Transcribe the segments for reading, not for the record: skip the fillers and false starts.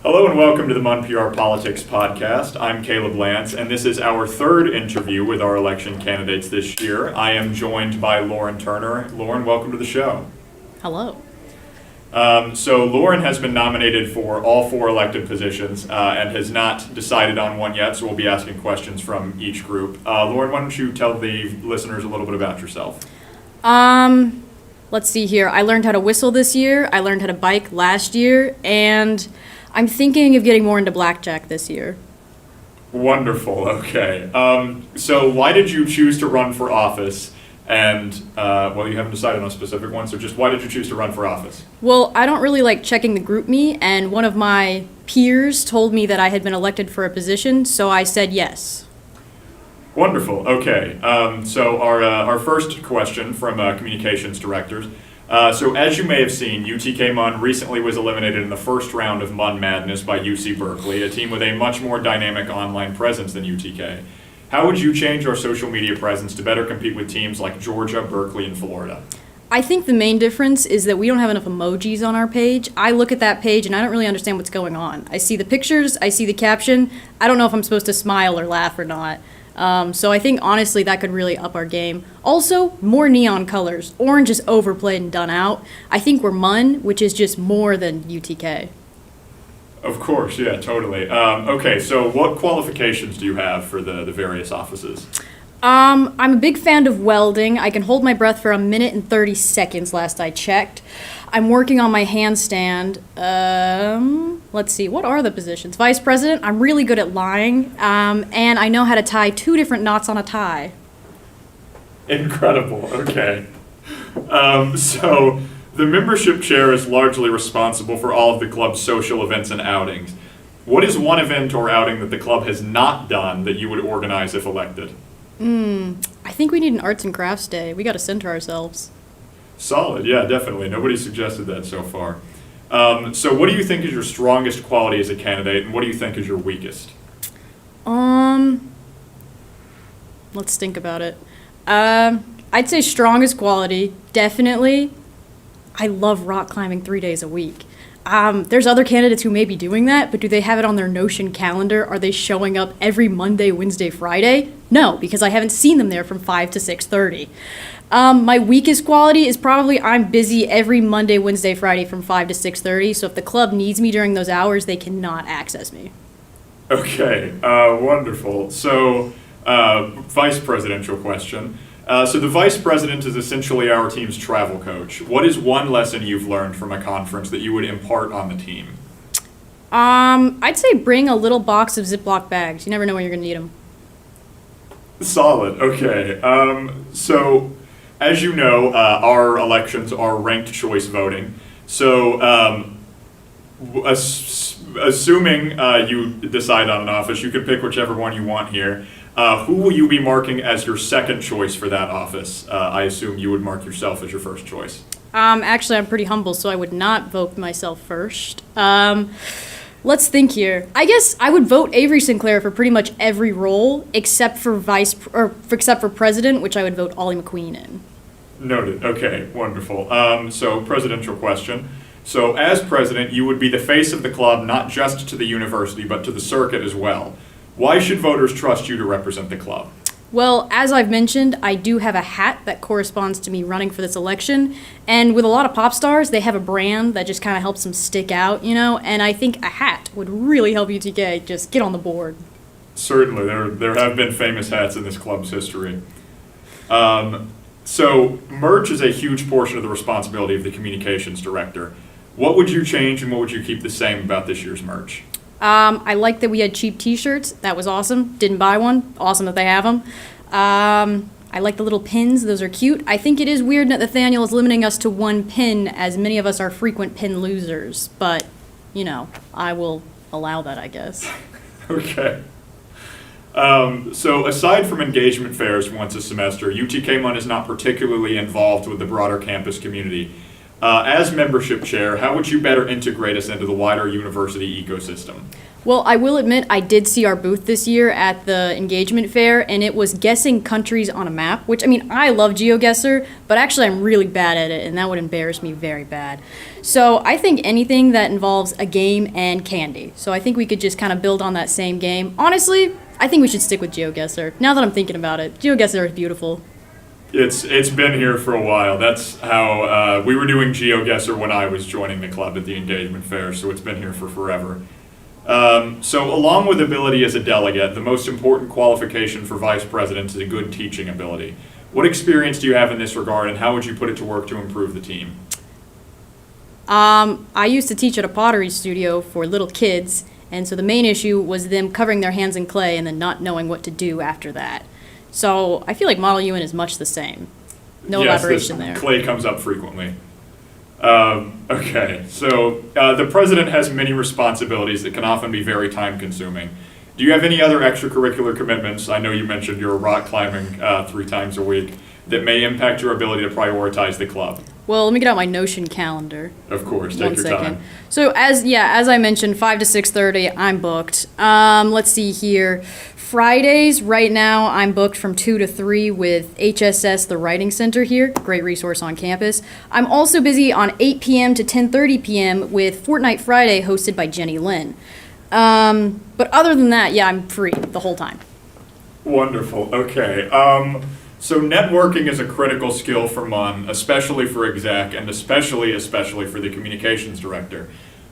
Hello and welcome to the MUNPR Politics Podcast. I'm Caleb Lance, and this is our third interview with our election candidates this year. I am joined by Lauren Turner. Lauren, welcome to the show. Hello. So Lauren has been nominated for all four elected positions and has not decided on one yet, so we'll be asking questions from each group. Lauren, why don't you tell the listeners a little bit about yourself? Let's see here. I learned how to whistle this year. I learned how to bike last year, and I'm thinking of getting more into blackjack this year. Wonderful. Okay. So why did you choose to run for office? And, you haven't decided on a specific one, so just why did you choose to run for office? Well, I don't really like checking the group me, and one of my peers told me that I had been elected for a position, so I said yes. Wonderful. Okay. So our first question from communications directors. So as you may have seen, UTK MUN recently was eliminated in the first round of MUN Madness by UC Berkeley, a team with a much more dynamic online presence than UTK. How would you change our social media presence to better compete with teams like Georgia, Berkeley, and Florida? I think the main difference is that we don't have enough emojis on our page. I look at that page and I don't really understand what's going on. I see the pictures, I see the caption. I don't know if I'm supposed to smile or laugh or not. So I think, honestly, that could really up our game. Also, more neon colors. Orange is overplayed and done out. I think we're MUN, which is just more than UTK. Of course, yeah, totally. Okay, so what qualifications do you have for the various offices? I'm a big fan of welding. I can hold my breath for 1 minute and 30 seconds last I checked. I'm working on my handstand. Let's see, what are the positions? Vice president, I'm really good at lying, and I know how to tie 2 different knots on a tie. Incredible, okay. So the membership chair is largely responsible for all of the club's social events and outings. What is one event or outing that the club has not done that you would organize if elected? I think we need an arts and crafts day. We got to center ourselves. Solid, yeah, definitely. Nobody suggested that so far. So what do you think is your strongest quality as a candidate, and what do you think is your weakest? Let's think about it. I'd say strongest quality, definitely. I love rock climbing 3 days a week. There's other candidates who may be doing that, but do they have it on their Notion calendar? Are they showing up every Monday, Wednesday, Friday? No, because I haven't seen them there from 5 to 6:30. My weakest quality is probably I'm busy every Monday, Wednesday, Friday from 5 to 6:30, so if the club needs me during those hours, they cannot access me. Okay, wonderful. So, vice presidential question. So the vice president is essentially our team's travel coach. What is one lesson you've learned from a conference that you would impart on the team? I'd say bring a little box of Ziploc bags. You never know when you're going to need them. Solid, okay. So, as you know, our elections are ranked choice voting. So, assuming you decide on an office, you can pick whichever one you want here. Who will you be marking as your second choice for that office? I assume you would mark yourself as your first choice. Actually, I'm pretty humble, so I would not vote myself first. Let's think here. I guess I would vote Avery Sinclair for pretty much every role except for president, which I would vote Ollie McQueen in. Noted. Okay, wonderful. So presidential question. So as president, you would be the face of the club, not just to the university, but to the circuit as well. Why should voters trust you to represent the club? Well, as I've mentioned, I do have a hat that corresponds to me running for this election, and with a lot of pop stars, they have a brand that just kind of helps them stick out, and I think a hat would really help UTK just get on the board. Certainly, there have been famous hats in this club's history. So merch is a huge portion of the responsibility of the communications director. What would you change and what would you keep the same about this year's merch? I like that we had cheap t-shirts. That was awesome. Didn't buy one. Awesome that they have them. I like the little pins. Those are cute. I think it is weird that Nathaniel is limiting us to 1 pin, as many of us are frequent pin losers. But, I will allow that, I guess. Okay. So aside from engagement fairs once a semester, UTK MUN is not particularly involved with the broader campus community. As membership chair, how would you better integrate us into the wider university ecosystem? Well, I will admit I did see our booth this year at the engagement fair, and it was guessing countries on a map, which, I mean, I love GeoGuessr, but actually I'm really bad at it, and that would embarrass me very bad. So I think anything that involves a game and candy. So I think we could just kind of build on that same game. Honestly, I think we should stick with GeoGuessr. Now that I'm thinking about it, GeoGuessr is beautiful. It's been here for a while. That's how we were doing GeoGuessr when I was joining the club at the engagement fair, so it's been here for forever. So along with ability as a delegate, the most important qualification for vice president is a good teaching ability. What experience do you have in this regard, and how would you put it to work to improve the team? I used to teach at a pottery studio for little kids, and so the main issue was them covering their hands in clay and then not knowing what to do after that. So I feel like Model UN is much the same. No elaboration there. Clay comes up frequently. Okay, so the president has many responsibilities that can often be very time consuming. Do you have any other extracurricular commitments? I know you mentioned you're rock climbing 3 times a week that may impact your ability to prioritize the club. Well, let me get out my Notion calendar. Of course, take your time. So as I mentioned, 5 to 6:30, I'm booked. Let's see here. Fridays, right now, I'm booked from 2 to 3 with HSS, the Writing Center here. Great resource on campus. I'm also busy on 8 p.m. to 10:30 p.m. with Fortnite Friday, hosted by Jenny Lynn. But other than that, yeah, I'm free the whole time. Wonderful. Okay. So networking is a critical skill for MUN, especially for exec, and especially for the communications director.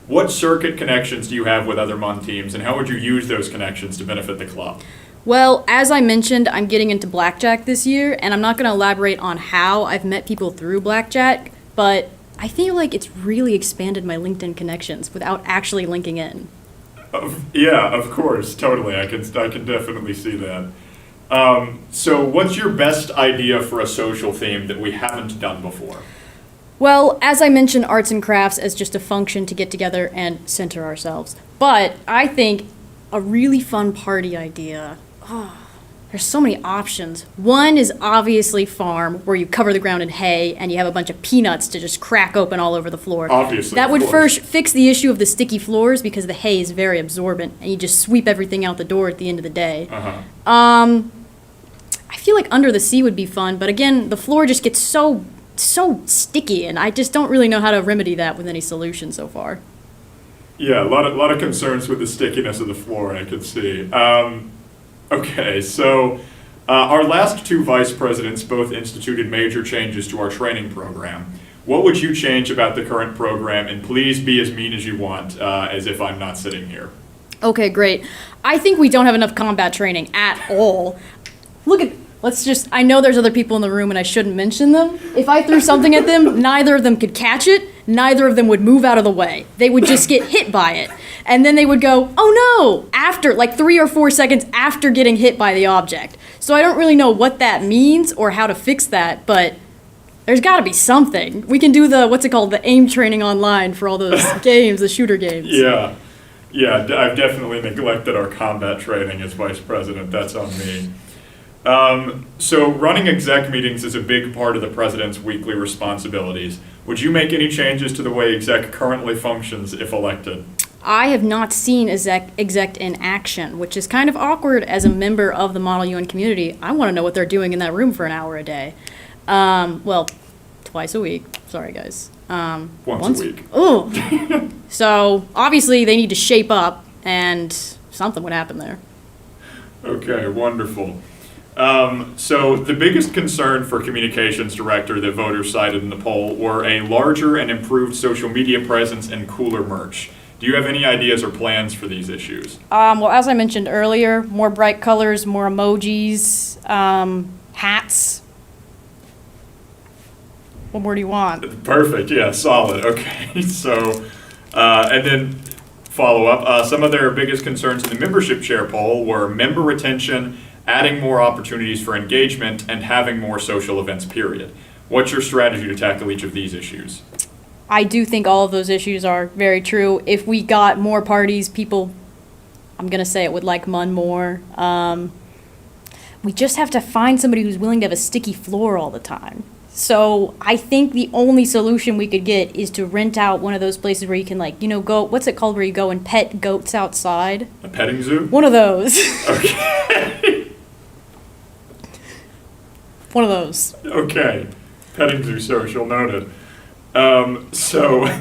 What circuit connections do you have with other MUN teams, and how would you use those connections to benefit the club? Well, as I mentioned, I'm getting into blackjack this year, and I'm not going to elaborate on how I've met people through blackjack, but I feel like it's really expanded my LinkedIn connections without actually linking in. Yeah, of course, totally. I can definitely see that. So what's your best idea for a social theme that we haven't done before? Well, as I mentioned, arts and crafts as just a function to get together and center ourselves. But I think a really fun party idea, there's so many options. One is obviously farm, where you cover the ground in hay and you have a bunch of peanuts to just crack open all over the floor. Obviously, that would first fix the issue of the sticky floors because the hay is very absorbent and you just sweep everything out the door at the end of the day. I feel like Under the Sea would be fun, but again, the floor just gets so sticky, and I just don't really know how to remedy that with any solution so far. Yeah, a lot of concerns with the stickiness of the floor, I could see. Okay, so our last 2 vice presidents both instituted major changes to our training program. What would you change about the current program? And please be as mean as you want, as if I'm not sitting here. Okay, great. I think we don't have enough combat training at all. I know there's other people in the room and I shouldn't mention them. If I threw something at them, neither of them could catch it, neither of them would move out of the way. They would just get hit by it. And then they would go, oh no, after, like 3 or 4 seconds after getting hit by the object. So I don't really know what that means or how to fix that, but there's gotta be something. We can do the aim training online for all those games, the shooter games. Yeah, I've definitely neglected our combat training as vice president. That's on me. So running exec meetings is a big part of the president's weekly responsibilities. Would you make any changes to the way exec currently functions if elected? I have not seen exec in action, which is kind of awkward as a member of the Model UN community. I want to know what they're doing in that room for an hour a day. Well, twice a week. Sorry, guys. Once a week. Oh. So obviously they need to shape up, and something would happen there. Okay, wonderful. So the biggest concern for communications director that voters cited in the poll were a larger and improved social media presence and cooler merch. Do you have any ideas or plans for these issues? Well, as I mentioned earlier, more bright colors, more emojis, hats. What more do you want? Perfect, yeah, solid. Okay, so, and then follow up. Some of their biggest concerns in the membership chair poll were member retention, adding more opportunities for engagement, and having more social events, period. What's your strategy to tackle each of these issues? I do think all of those issues are very true. If we got more parties, people, I'm going to say it would like MUN more. We just have to find somebody who's willing to have a sticky floor all the time. So I think the only solution we could get is to rent out one of those places where you can, like, go, what's it called, where you go and pet goats outside? A petting zoo? One of those. Okay. One of those. Okay. Petting zoo social, noted. So,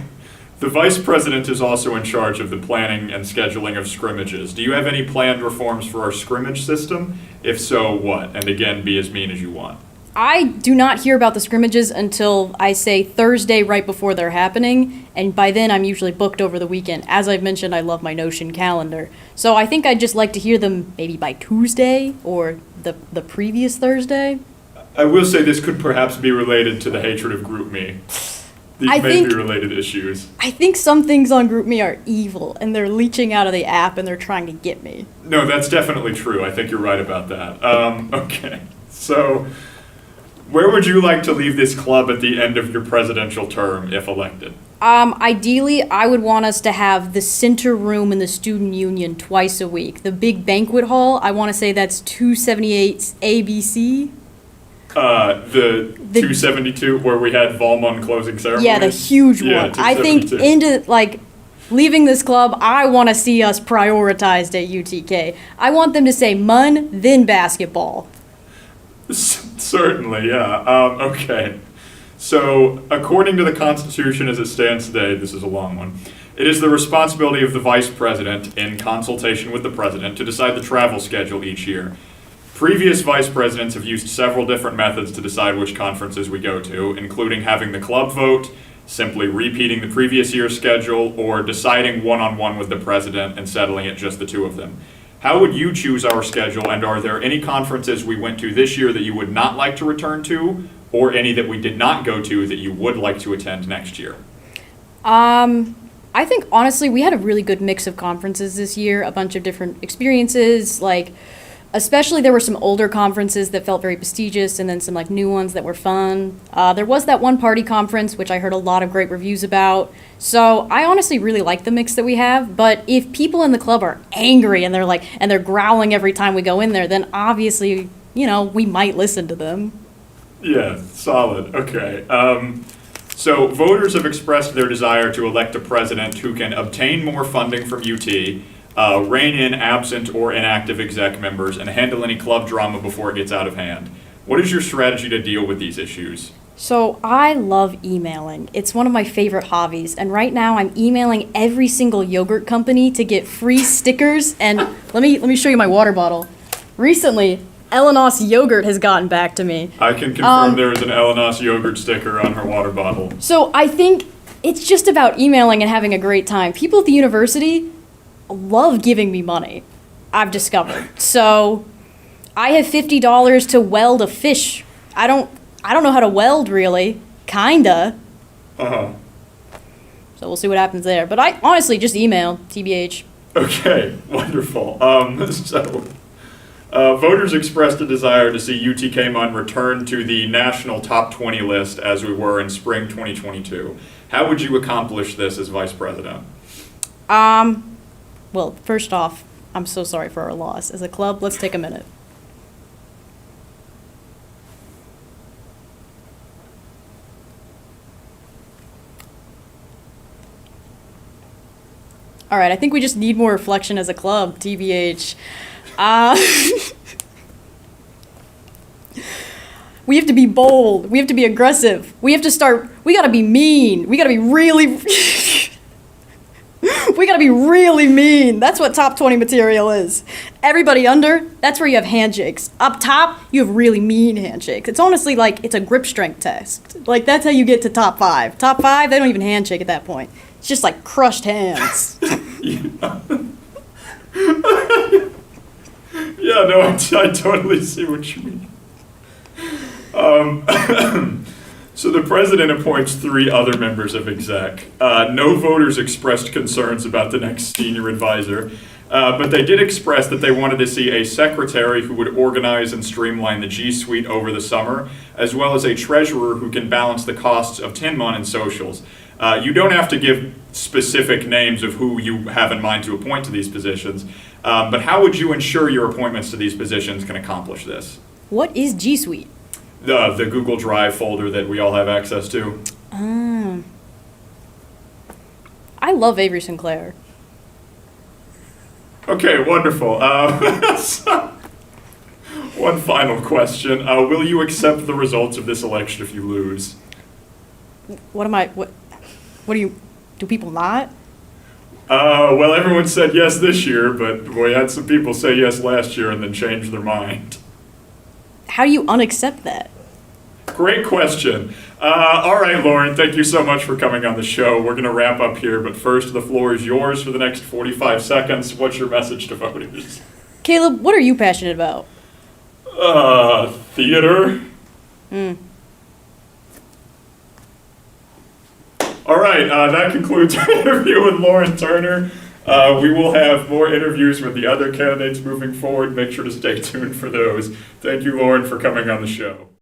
the vice president is also in charge of the planning and scheduling of scrimmages. Do you have any planned reforms for our scrimmage system? If so, what? And again, be as mean as you want. I do not hear about the scrimmages until I say Thursday right before they're happening, and by then I'm usually booked over the weekend. As I've mentioned, I love my Notion calendar. So I think I'd just like to hear them maybe by Tuesday or the previous Thursday. I will say this could perhaps be related to the hatred of GroupMe. These may be related issues. I think some things on GroupMe are evil, and they're leeching out of the app, and they're trying to get me. No, that's definitely true. I think you're right about that. Okay, so where would you like to leave this club at the end of your presidential term, if elected? Ideally, I would want us to have the center room in the student union twice a week. The big banquet hall, I want to say that's 278 ABC. The 272 where we had Volmon closing ceremonies? Yeah, the huge one. I think leaving this club, I want to see us prioritized at UTK. I want them to say MUN, then basketball. Certainly, yeah. Okay. So, according to the Constitution as it stands today, this is a long one, it is the responsibility of the Vice President, in consultation with the President, to decide the travel schedule each year. Previous Vice Presidents have used several different methods to decide which conferences we go to, including having the club vote, simply repeating the previous year's schedule, or deciding one-on-one with the President and settling it just the two of them. How would you choose our schedule, and are there any conferences we went to this year that you would not like to return to, or any that we did not go to that you would like to attend next year? I think, honestly, we had a really good mix of conferences this year, a bunch of different experiences, especially there were some older conferences that felt very prestigious, and then some new ones that were fun. There was that one party conference, which I heard a lot of great reviews about. So I honestly really like the mix that we have, but if people in the club are angry and they're growling every time we go in there, then obviously, we might listen to them. Yeah, solid. Okay. So voters have expressed their desire to elect a president who can obtain more funding from UT, rein in absent or inactive exec members, and handle any club drama before it gets out of hand. What is your strategy to deal with these issues? So I love emailing. It's one of my favorite hobbies, and right now I'm emailing every single yogurt company to get free stickers. And let me show you my water bottle. Recently, Elenos yogurt has gotten back to me. I can confirm there is an Elenos yogurt sticker on her water bottle. So I think it's just about emailing and having a great time. People at the university love giving me money, I've discovered. So I have $50 to weld a fish. I don't know how to weld, really. Kinda. Uh-huh. So we'll see what happens there. But I honestly just email, TBH. Okay, wonderful. Voters expressed a desire to see UTK-MUN return to the national top 20 list as we were in spring 2022. How would you accomplish this as vice president? Well, first off, I'm so sorry for our loss. As a club, let's take a minute. All right, I think we just need more reflection as a club, TBH. We have to be bold. We have to be aggressive. We gotta be mean. We gotta be really... We gotta be really mean. That's what top 20 material is. Everybody under, that's where you have handshakes. Up top, you have really mean handshakes. It's honestly it's a grip strength test. That's how you get to top 5. Top 5, they don't even handshake at that point. It's just crushed hands. Yeah, no, I totally see what you mean. So the president appoints 3 other members of exec. No voters expressed concerns about the next senior advisor, but they did express that they wanted to see a secretary who would organize and streamline the G Suite over the summer, as well as a treasurer who can balance the costs of TinMUN and socials. You don't have to give specific names of who you have in mind to appoint to these positions, but how would you ensure your appointments to these positions can accomplish this? What is G Suite? The Google Drive folder that we all have access to. I love Avery Sinclair. Okay, wonderful. So, one final question. Will you accept the results of this election if you lose? What do people not? Well, everyone said yes this year, but we had some people say yes last year and then change their mind. How do you unaccept that? Great question. All right, Lauren, thank you so much for coming on the show. We're going to wrap up here, but first, the floor is yours for the next 45 seconds. What's your message to voters? Caleb, what are you passionate about? Theater. All right, that concludes our interview with Lauren Turner. We will have more interviews with the other candidates moving forward. Make sure to stay tuned for those. Thank you, Lauren, for coming on the show.